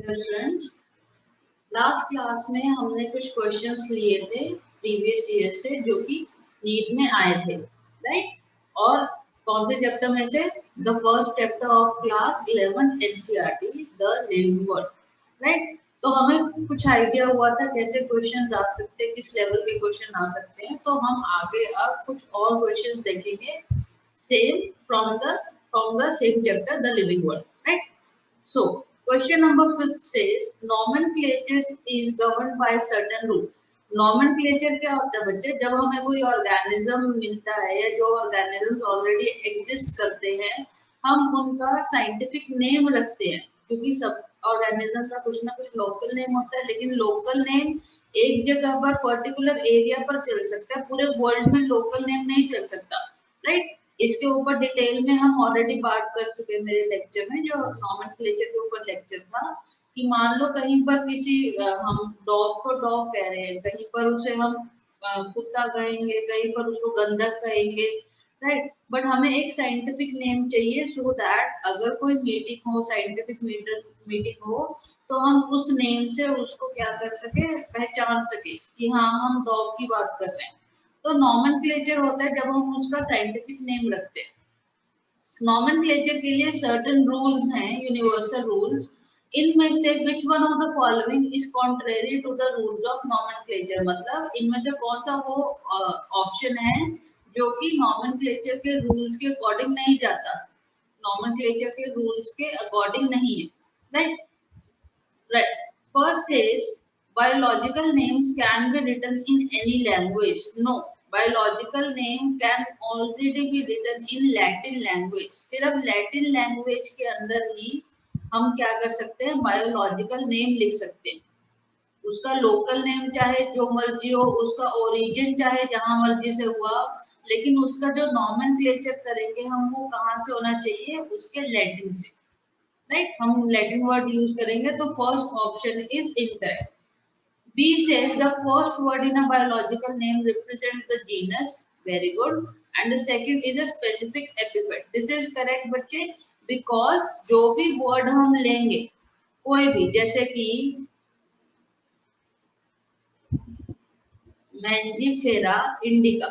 Students, last class में हमने कुछ क्वेश्चंस लिए थे प्रीवियस ईयर से जो कि नीट में आए थे, राइट। और कौन से चैप्टर में से? The first chapter of class 11 NCERT the living word, right. तो हमें कुछ आइडिया हुआ था कैसे क्वेश्चन आ सकते हैं, किस लेवल के क्वेश्चन आ सकते हैं। तो हम आगे अब कुछ और क्वेश्चंस देखेंगे same from the same chapter the living word, right. So, question number 5 says nomenclature is governed by certain rule. Nomenclature क्या होता है बच्चे? जब हमें कोई ऑर्गेनिज्म मिलता है या जो ऑर्गेनिज्म ऑलरेडी एग्जिस्ट करते हैं, हम उनका साइंटिफिक नेम रखते हैं, क्योंकि सब ऑर्गेनिज्म का कुछ ना कुछ लोकल नेम होता है, लेकिन लोकल नेम एक जगह पर पर्टिकुलर एरिया पर चल सकता है, पूरे वर्ल्ड में लोकल नेम नहीं चल सकता, राइट। इसके ऊपर डिटेल में हम ऑलरेडी बात कर चुके हैं मेरे लेक्चर में, जो नॉमेनक्लेचर के ऊपर लेक्चर था। कि मान लो कहीं पर किसी हम डॉग को डॉग कह रहे हैं, कहीं पर उसे हम कुत्ता कहेंगे, कहीं पर उसको गंधक कहेंगे, राइट। बट हमें एक साइंटिफिक नेम चाहिए सो दैट अगर कोई मीटिंग हो, साइंटिफिक मीटिंग हो, तो हम उस नेम से उसको क्या कर सके, पहचान सके कि हाँ हम डॉग की बात कर रहे हैं। तो नॉमेनक्लेचर होता है जब हम उसका साइंटिफिक नेम रखते हैं। नॉमेनक्लेचर के लिए सर्टेन रूल्स हैं, यूनिवर्सल रूल्स। इनमें से which one of the following is contrary to the rules of nomenclature, मतलब इनमें से कौन सा वो ऑप्शन है जो कि नॉमेनक्लेचर के रूल्स के अकॉर्डिंग नहीं जाता, नॉमेनक्लेचर के रूल्स के अकॉर्डिंग नहीं है, right. Right. First says biological names can be written in any language. No, biological name can already be written in Latin language. सिर्फ Latin language के अंदर ही हम क्या कर सकते हैं, बायोलॉजिकल नेम लिख सकते हैं। उसका लोकल नेम चाहे जो मर्जी हो, उसका ओरिजिन चाहे जहां मर्जी से हुआ, लेकिन उसका जो नॉमेनक्लेचर करेंगे हम वो कहाँ से होना चाहिए, उसके लैटिन से, राइट। हम लैटिन वर्ड यूज करेंगे, तो first option is incorrect. B says the first word in a biological name represents the genus. Very good. And the second is a specific epithet. This is correct बच्चे, because जो भी word हम लेंगे, कोई भी, जैसे कि मैंजीफेरा इंडिका,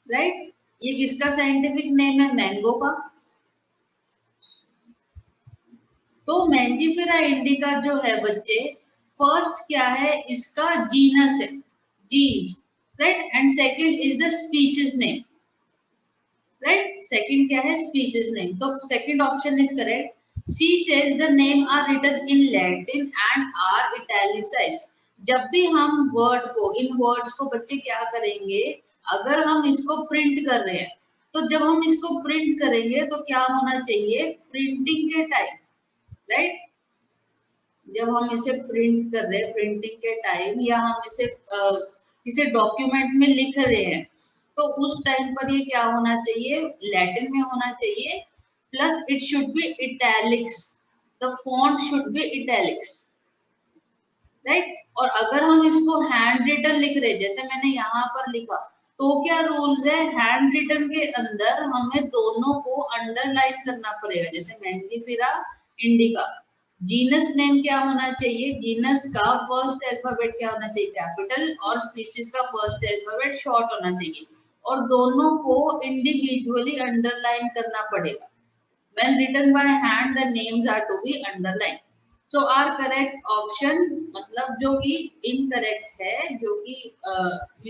राइट। ये किसका साइंटिफिक नेम है? मैंगो का। तो मैंजीफेरा इंडिका जो है बच्चे, फर्स्ट क्या है, इसका जीनस है, genus, right. And second is the species name, right. Second क्या है, स्पीशीज नेम। तो second option is correct. C says the name are written in Latin and are italicised. जब भी हम वर्ड को, इन वर्ड्स को बच्चे क्या करेंगे, अगर हम इसको प्रिंट कर रहे हैं, तो जब हम इसको प्रिंट करेंगे तो क्या होना चाहिए, प्रिंटिंग के टाइम, राइट। जब हम इसे प्रिंट कर रहे हैं, प्रिंटिंग के टाइम, या हम इसे किसी डॉक्यूमेंट में लिख रहे हैं, तो उस टाइम पर ये क्या होना चाहिए, लैटिन में होना चाहिए। Plus it should be italics, the font should be italics, right. और अगर हम इसको हैंड रिटन लिख रहे, जैसे मैंने यहाँ पर लिखा, तो क्या रूल्स है, हैंड रिटन के अंदर हमें दोनों को अंडरलाइन करना पड़ेगा। जैसे मैंजीफेरा इंडिका, जीनस नेम क्या होना चाहिए, जीनस का फर्स्ट अल्फाबेट क्या होना चाहिए, कैपिटल, और स्पीशीज का फर्स्ट अल्फाबेट शॉर्ट होना चाहिए, और दोनों को इंडिविजुअली अंडरलाइन करना पड़ेगा। When written by hand, the names are to be underlined. So our correct option, मतलब जो कि incorrect है, जो कि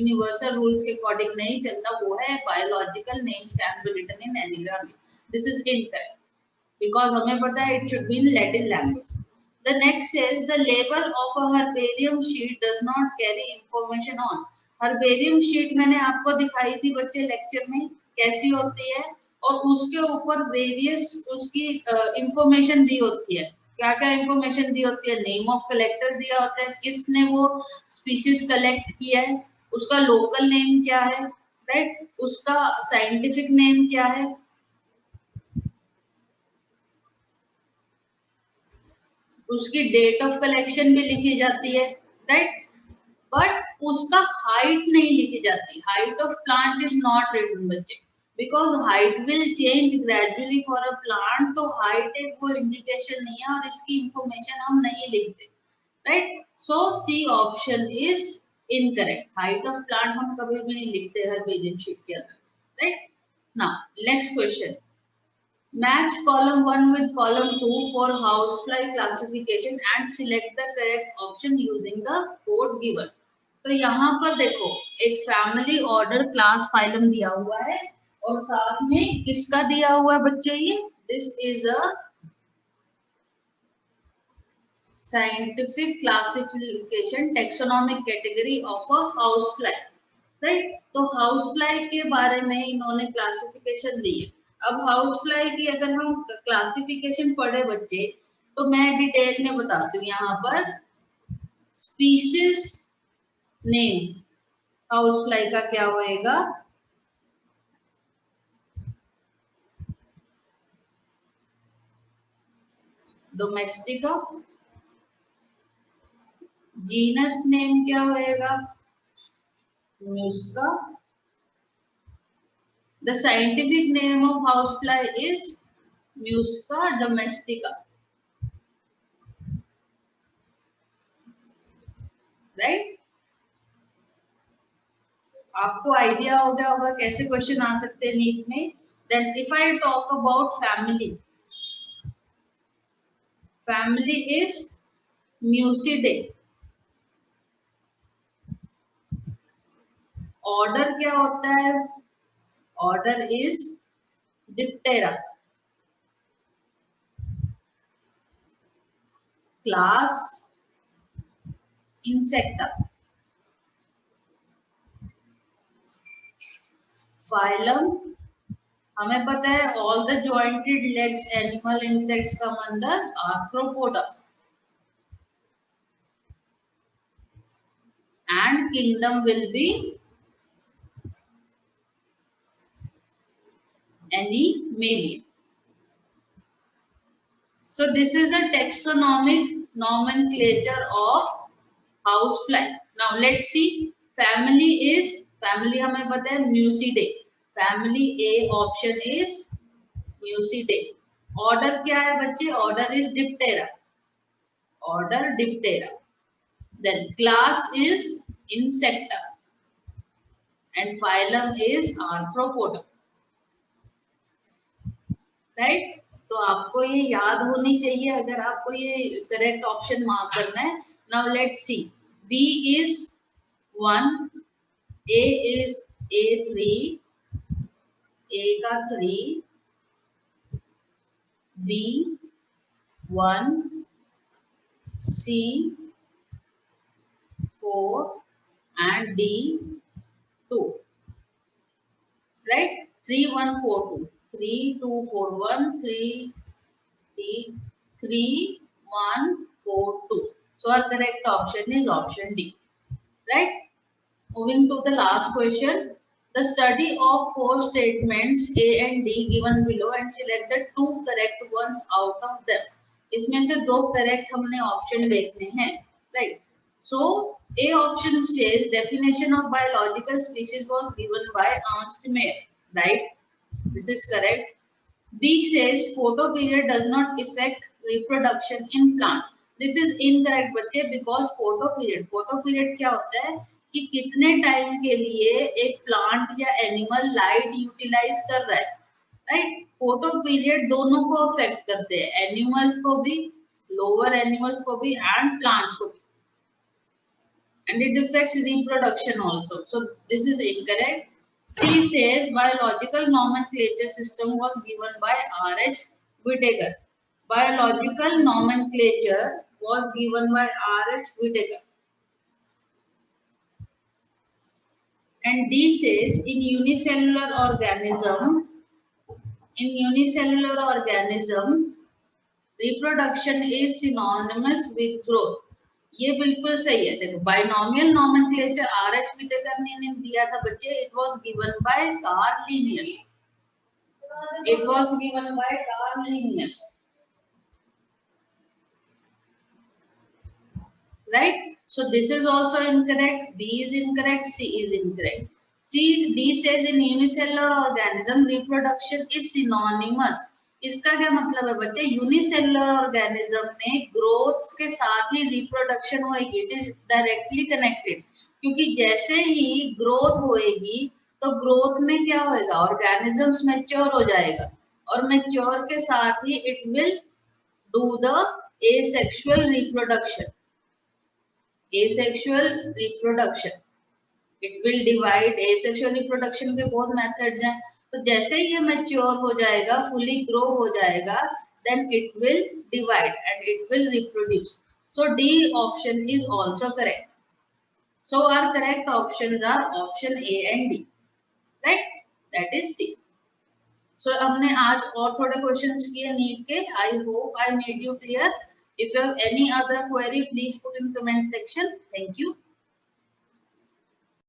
universal rules के according नहीं चलता, वो है biological names can be written in any language. This is incorrect because हमें पता है it should be in Latin language. The next says the label of a herbarium sheet does not carry information on. Herbarium sheet मैंने आपको दिखाई थी बच्चे lecture में, कैसी होती है, और उसके ऊपर वेरियस उसकी इंफॉर्मेशन दी होती है। क्या क्या इंफॉर्मेशन दी होती है, नेम ऑफ कलेक्टर दिया होता है, किसने वो स्पीशीज कलेक्ट किया है, उसका लोकल नेम क्या है, राइट, उसका साइंटिफिक नेम क्या है, उसकी डेट ऑफ कलेक्शन भी लिखी जाती है, राइट। बट उसका हाइट नहीं लिखी जाती, height of plant is not written बच्चे। Because height will change gradually for a plant, तो हाइट एक कोई इंडिकेशन नहीं है और इसकी इंफॉर्मेशन हम नहीं लिखते, right. So C option is incorrect. Height of plant हम कभी भी नहीं लिखते हर पेजेंट शीट के अंदर, right. Now next question, match column 1 with column 2 for housefly classification and select the correct option using the code given। तो यहाँ पर देखो एक फैमिली ऑर्डर क्लास फाइलम दिया हुआ है और साथ में किसका दिया हुआ है बच्चे, ये this is a scientific classification taxonomic category of a house fly, right. तो हाउस फ्लाई के बारे में इन्होंने क्लासिफिकेशन दी है। अब हाउस फ्लाई की अगर हम क्लासिफिकेशन पढ़े बच्चे, तो मैं डिटेल में बताती हूँ यहाँ पर। स्पीशीज नेम हाउस फ्लाई का क्या होएगा, डोमेस्टिका। जीनस नेम क्या होएगा, Musca. The scientific name of house fly is Musca domestica, right. आपको आइडिया हो गया होगा कैसे क्वेश्चन आ सकते हैं नीट में। Then if I talk about family, family is Muscidae. Order क्या होता है, order is Diptera. Class Insecta. Phylum हमें पता है all the jointed legs animal insects come under Arthropoda. And kingdom will be Animalia. So this is a taxonomic nomenclature of housefly. Now let's see, family is, family हमें पता है Mucidae, family A option is Mucidae। order क्या है बच्चे, order is Diptera, order Diptera। then class is Insecta and phylum is Arthropoda, right. तो आपको ये याद होनी चाहिए अगर आपको ये करेक्ट ऑप्शन मार्क करना है। Now let's see, B is 1, A is A3, A का 3, B 1, C 4 and D 2, right? 3 1 4 2, 3 2 4 1, 3 3 1 4 2। So our correct option is option D, right? Moving to the last question, the study of 4 statements A and D given below and select the 2 correct ones out of them। इसमें से 2 correct हमने option देखने हैं, right? So A option says definition of biological species was given by Ernst Mayr, right? This is correct. B says photoperiod does not affect reproduction in plants. This is incorrect बच्चे, because photoperiod क्या होता है कि कितने time के लिए एक plant या एनिमल लाइट यूटिलाइज कर रहा है, राइट। फोटो पीरियड दोनों को अफेक्ट करते हैं, एनिमल्स को भी, लोअर एनिमल्स को भी एंड प्लांट्स को भी, and it affects reproduction also. So this is incorrect. C says biological nomenclature system was given by R.H. Whittaker. Biological nomenclature was given by R.H. Whittaker. And D says in unicellular organism, reproduction is synonymous with growth. ये बिल्कुल सही है। देखो binomial nomenclature RH Whittaker ने दिया था बच्चे, it was given by Karl Linnaeus, it was given by Karl Linnaeus, right. So this is also incorrect, B is incorrect, C is incorrect। D says in unicellular organism reproduction is synonymous. इसका क्या मतलब है बच्चे? Unicellular organism में growth के साथ ही reproduction होएगी. It is directly connected, क्योंकि जैसे ही ग्रोथ होएगी तो ग्रोथ में क्या होएगा? ऑर्गेनिजम्स मैच्योर हो जाएगा, और मैच्योर के साथ ही it will do the asexual reproduction. Asexual reproduction. It will divide. Asexual reproduction के बहुत methods हैं. तो जैसे ही ये mature हो जाएगा, fully grow हो जाएगा, then it will divide and it will reproduce. So D option is also correct. So our correct options are option A and D. Right? That is C. So हमने आज और थोड़े questions किए NEET के. I hope I made you clear. If you have any other query, please put in comment section. Thank you.